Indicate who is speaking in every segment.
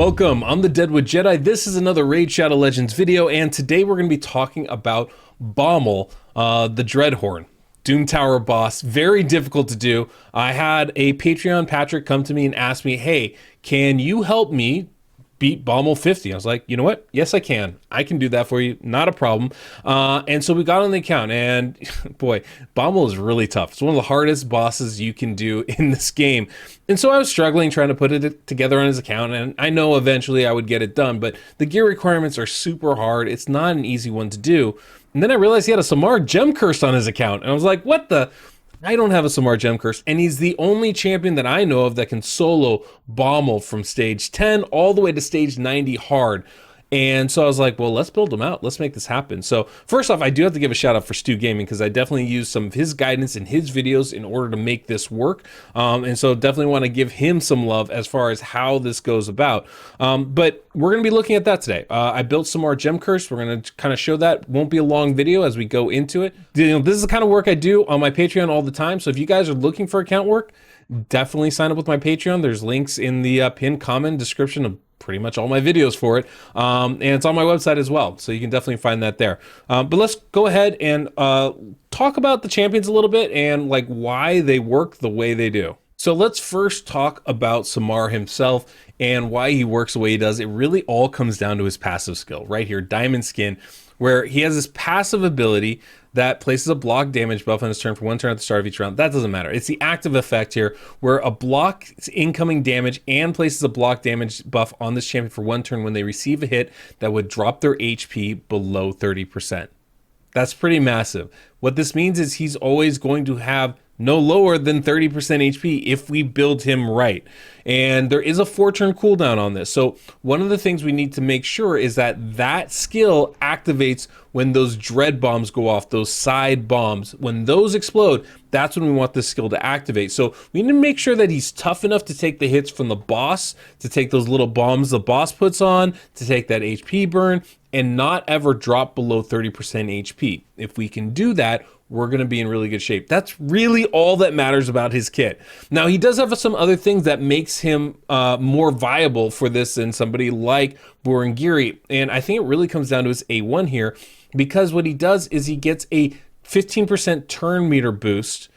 Speaker 1: Welcome, I'm the Deadwood Jedi. This is another Raid Shadow Legends video, and today we're going to be talking about Bommal, the Dreadhorn. Doom Tower boss, very difficult to do. I had a Patreon Patrick come to me and ask me, hey, can you help me beat Bommal 50? I was like, you know what? Yes, I can. I can do that for you. Not a problem. And so we got on the account, and boy, Bommal is really tough. It's one of the hardest bosses you can do in this game. And so I was struggling trying to put it together on his account, and I know eventually I would get it done, but the gear requirements are super hard. It's not an easy one to do. And then I realized he had a Samar Gemcursed on his account, and I was like, what the? I don't have a Samar Gemcursed, and he's the only champion that I know of that can solo Bommal from stage 10 all the way to stage 90 hard. And so I was like, well, let's build him out. Let's make this happen. So first off, I do have to give a shout out for Stu Gaming, because I definitely used some of his guidance in his videos in order to make this work. And so definitely want to give him some love as far as how this goes about. But we're going to be looking at that today. I built Samar Gemcursed. We're going to kind of show that. Won't be a long video as we go into it. You know, this is the kind of work I do on my Patreon all the time. So if you guys are looking for account work, definitely sign up with my Patreon. There's links in the pinned comment description of pretty much all my videos for it, and it's on my website as well, so you can definitely find that there. But let's go ahead and talk about the champions a little bit and like why they work the way they do. So let's first talk about Samar himself and why he works the way he does. It really all comes down to his passive skill right here, Diamond Skin, where he has this passive ability that places a block damage buff on his turn for one turn at the start of each round. That doesn't matter. It's the active effect here, where a block's incoming damage and places a block damage buff on this champion for one turn when they receive a hit that would drop their HP below 30%. That's pretty massive. What this means is he's always going to have no lower than 30% HP if we build him right. And there is a 4-turn cooldown on this. So one of the things we need to make sure is that that skill activates when those dread bombs go off, those side bombs. When those explode, that's when we want this skill to activate. So we need to make sure that he's tough enough to take the hits from the boss, to take those little bombs the boss puts on, to take that HP burn, and not ever drop below 30% HP. If we can do that, we're going to be in really good shape. That's really all that matters about his kit. Now, he does have some other things that makes him more viable for this than somebody like Burangiri. And I think it really comes down to his A1 here, because what he does is he gets a 15% turn meter boost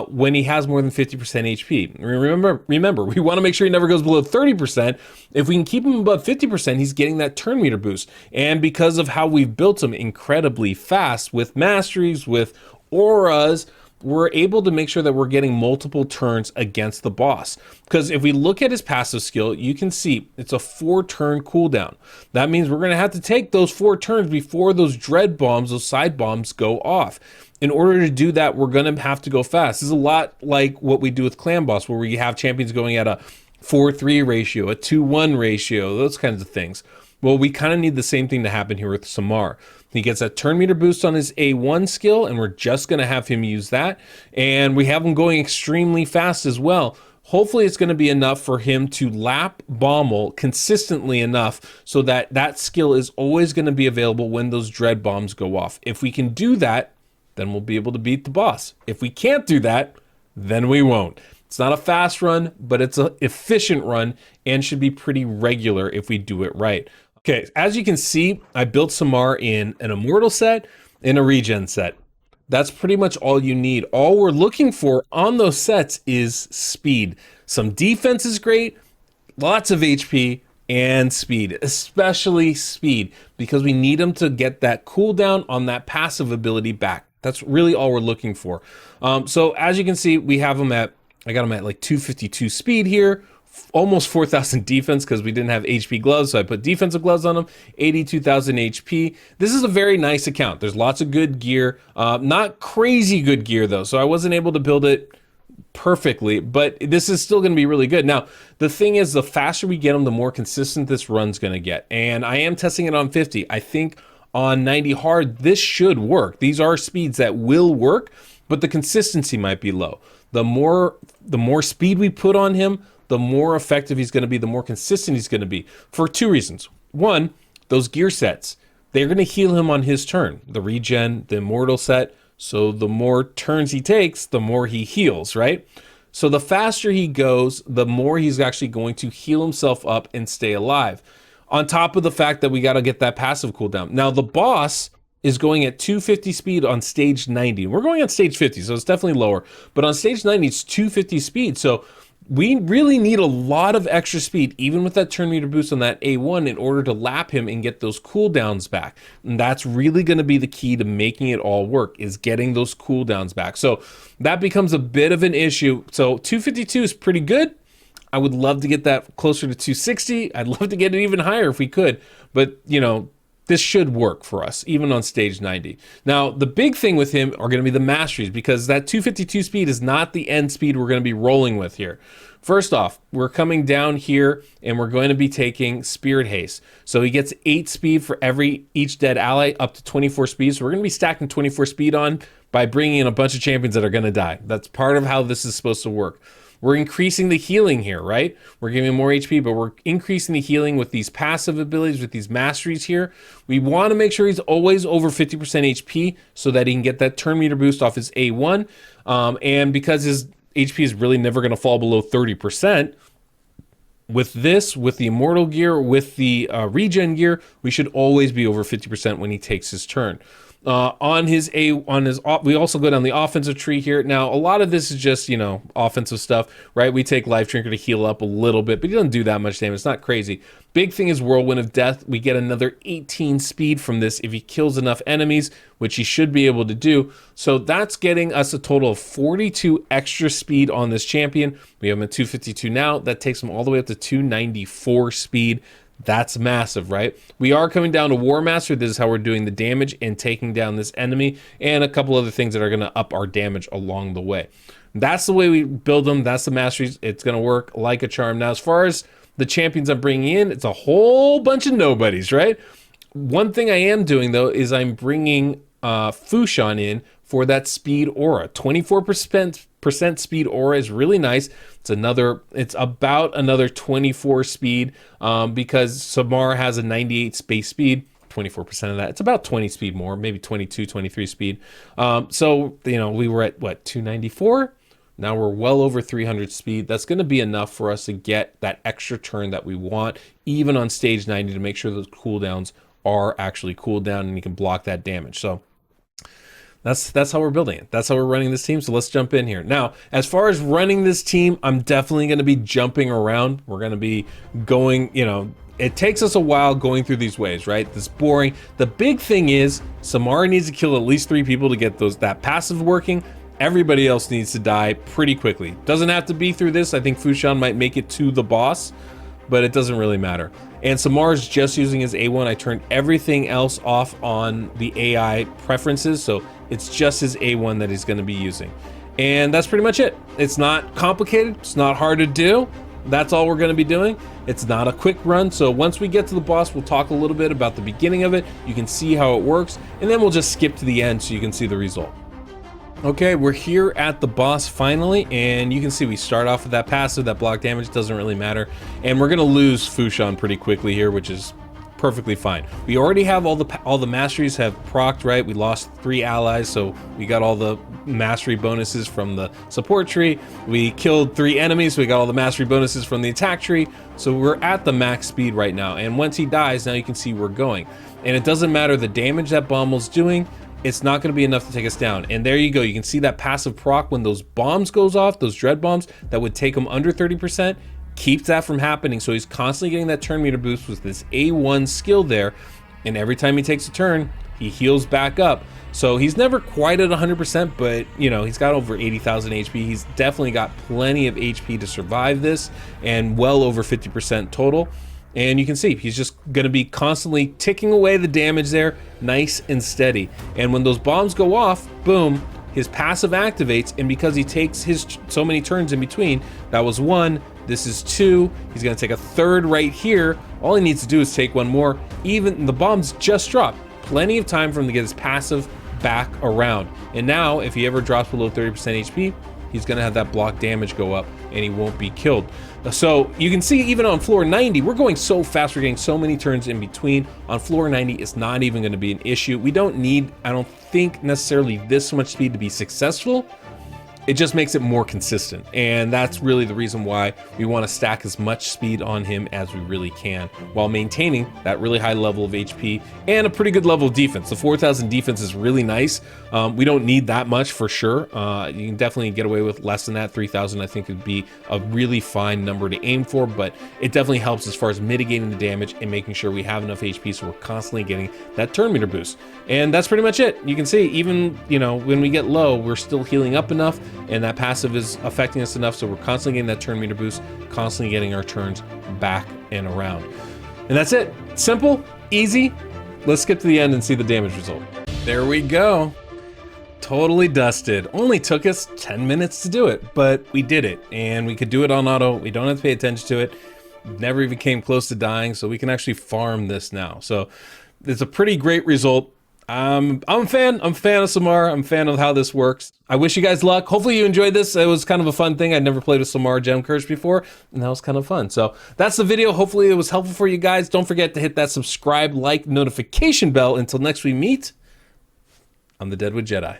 Speaker 1: when he has more than 50% HP. Remember, we want to make sure he never goes below 30%. If we can keep him above 50%, he's getting that turn meter boost. And because of how we've built him incredibly fast with masteries, with auras, we're able to make sure that we're getting multiple turns against the boss. Because if we look at his passive skill, you can see it's a 4-turn cooldown. That means we're going to have to take those 4 turns before those dread bombs, those side bombs, go off. In order to do that, we're going to have to go fast. This is a lot like what we do with Clan Boss, where we have champions going at a 4-3 ratio, a 2-1 ratio, those kinds of things. Well, we kind of need the same thing to happen here with Samar. He gets that turn meter boost on his A1 skill, and we're just going to have him use that. And we have him going extremely fast as well. Hopefully it's going to be enough for him to lap Bommal consistently enough so that that skill is always going to be available when those dread bombs go off. If we can do that, then we'll be able to beat the boss. If we can't do that, then we won't. It's not a fast run, but it's an efficient run and should be pretty regular if we do it right. Okay, as you can see, I built Samar in an Immortal set and a Regen set. That's pretty much all you need. All we're looking for on those sets is speed. Some defense is great, lots of HP, and speed, especially speed, because we need him to get that cooldown on that passive ability back. That's really all we're looking for. So as you can see, we have him at, I got him at like 252 speed here, almost 4,000 defense because we didn't have HP gloves, so I put defensive gloves on him, 82,000 HP. This is a very nice account. There's lots of good gear, not crazy good gear though, so I wasn't able to build it perfectly, but this is still going to be really good. Now, the thing is, the faster we get him, the more consistent this run's going to get, and I am testing it on 50. I think on 90 hard, this should work. These are speeds that will work, but the consistency might be low. The more speed we put on him, the more effective he's going to be, the more consistent he's going to be, for 2 reasons. One, those gear sets, they're going to heal him on his turn. The regen, the immortal set, so the more turns he takes, the more he heals, right? So the faster he goes, the more he's actually going to heal himself up and stay alive. On top of the fact that we got to get that passive cooldown. Now the boss is going at 250 speed on stage 90. We're going on stage 50, so it's definitely lower. But on stage 90, it's 250 speed. So we really need a lot of extra speed, even with that turn meter boost on that A1, in order to lap him and get those cooldowns back. And that's really going to be the key to making it all work, is getting those cooldowns back. So that becomes a bit of an issue. So 252 is pretty good. I would love to get that closer to 260. I'd love to get it even higher if we could. But, you know, this should work for us, even on stage 90. Now, the big thing with him are going to be the masteries, because that 252 speed is not the end speed we're going to be rolling with here. First off, we're coming down here and we're going to be taking Spirit Haste. So he gets 8 speed for each dead ally, up to 24 speed. So we're going to be stacking 24 speed on by bringing in a bunch of champions that are going to die. That's part of how this is supposed to work. We're increasing the healing here, right? We're giving him more HP, but we're increasing the healing with these passive abilities, with these masteries here. We want to make sure he's always over 50% HP so that he can get that turn meter boost off his A1. And because his HP is really never going to fall below 30%, with this, with the Immortal gear, with the regen gear, we should always be over 50% when he takes his turn. We also go down the offensive tree here. Now, a lot of this is just, you know, offensive stuff, right? We take Life Drinker to heal up a little bit, but he doesn't do that much damage. It's not crazy. Big thing is Whirlwind of Death. We get another 18 speed from this if he kills enough enemies, which he should be able to do. So that's getting us a total of 42 extra speed on this champion. We have him at 252 now. That takes him all the way up to 294 speed. That's massive, right? We are coming down to War Master. This is how we're doing the damage and taking down this enemy, and a couple other things that are going to up our damage along the way. That's the way we build them. That's the masteries. It's going to work like a charm. Now, as far as the champions I'm bringing in, it's a whole bunch of nobodies, right? One thing I am doing, though, is I'm bringing Fushan in for that speed aura. 24% speed aura is really nice. It's about another 24 speed because Samar has a 98 space speed. 24% of that, it's about 20 speed more, maybe 22, 23 speed. So, you know, we were at what, 294? Now we're well over 300 speed. That's going to be enough for us to get that extra turn that we want, even on stage 90, to make sure those cooldowns are actually cooled down and you can block that damage. So that's how we're building it. That's how we're running this team. So let's jump in here. Now, as far as running this team, I'm definitely going to be jumping around. We're going to be going, you know, it takes us a while going through these waves, right? This boring. The big thing is Samara needs to kill at least 3 people to get that passive working. Everybody else needs to die pretty quickly. Doesn't have to be through this. I think Fushan might make it to the boss, but it doesn't really matter. And Samar's just using his A1. I turned everything else off on the AI preferences, so it's just his A1 that he's going to be using. And that's pretty much it. It's not complicated. It's not hard to do. That's all we're going to be doing. It's not a quick run. So once we get to the boss, we'll talk a little bit about the beginning of it. You can see how it works, and then we'll just skip to the end so you can see the result. Okay, we're here at the boss finally, and you can see we start off with that passive, that block damage, doesn't really matter. And we're gonna lose Fushan pretty quickly here, which is perfectly fine. We already have all the masteries have procced, right? We lost 3 allies, so we got all the mastery bonuses from the support tree. We killed 3 enemies, so we got all the mastery bonuses from the attack tree. So we're at the max speed right now, and once he dies, now you can see we're going. And it doesn't matter the damage that Bommal's doing, it's not going to be enough to take us down. And there you go. You can see that passive proc when those bombs goes off, those dread bombs that would take him under 30%, keeps that from happening. So he's constantly getting that turn meter boost with this A1 skill there. And every time he takes a turn, he heals back up. So he's never quite at 100%, but you know, he's got over 80,000 HP. He's definitely got plenty of HP to survive this, and well over 50% total. And you can see he's just going to be constantly ticking away the damage there, nice and steady. And when those bombs go off, boom, his passive activates, and because he takes his so many turns in between, that was 1, this is 2, he's going to take a 3rd right here. All he needs to do is take 1 more. Even the bombs just dropped. Plenty of time for him to get his passive back around. And now, if he ever drops below 30% HP, he's going to have that block damage go up, and he won't be killed. So you can see even on floor 90, we're going so fast, we're getting so many turns in between. On floor 90, it's not even going to be an issue. We don't need, I don't think, necessarily this much speed to be successful. it just makes it more consistent. And that's really the reason why we want to stack as much speed on him as we really can, while maintaining that really high level of HP and a pretty good level of defense. The 4,000 defense is really nice. We don't need that much for sure. You can definitely get away with less than that. 3,000 I think would be a really fine number to aim for, but it definitely helps as far as mitigating the damage and making sure we have enough HP so we're constantly getting that turn meter boost. And that's pretty much it. You can see, even, you know, when we get low, we're still healing up enough, and that passive is affecting us enough so we're constantly getting that turn meter boost, constantly getting our turns back and around. And that's it. Simple, easy. Let's skip to the end and see the damage result. There we go. Totally dusted. Only took us 10 minutes to do it, but we did it, and we could do it on auto. We don't have to pay attention to it. Never even came close to dying, so we can actually farm this now. So it's a pretty great result. I'm a fan of Samar. I'm a fan of how this works. I wish you guys luck. Hopefully you enjoyed this. It was kind of a fun thing. I'd never played with Samar Gemcursed before, and that was kind of fun. So that's the video. Hopefully it was helpful for you guys. Don't forget to hit that subscribe, like, notification bell. Until next we meet, I'm the Deadwood Jedi.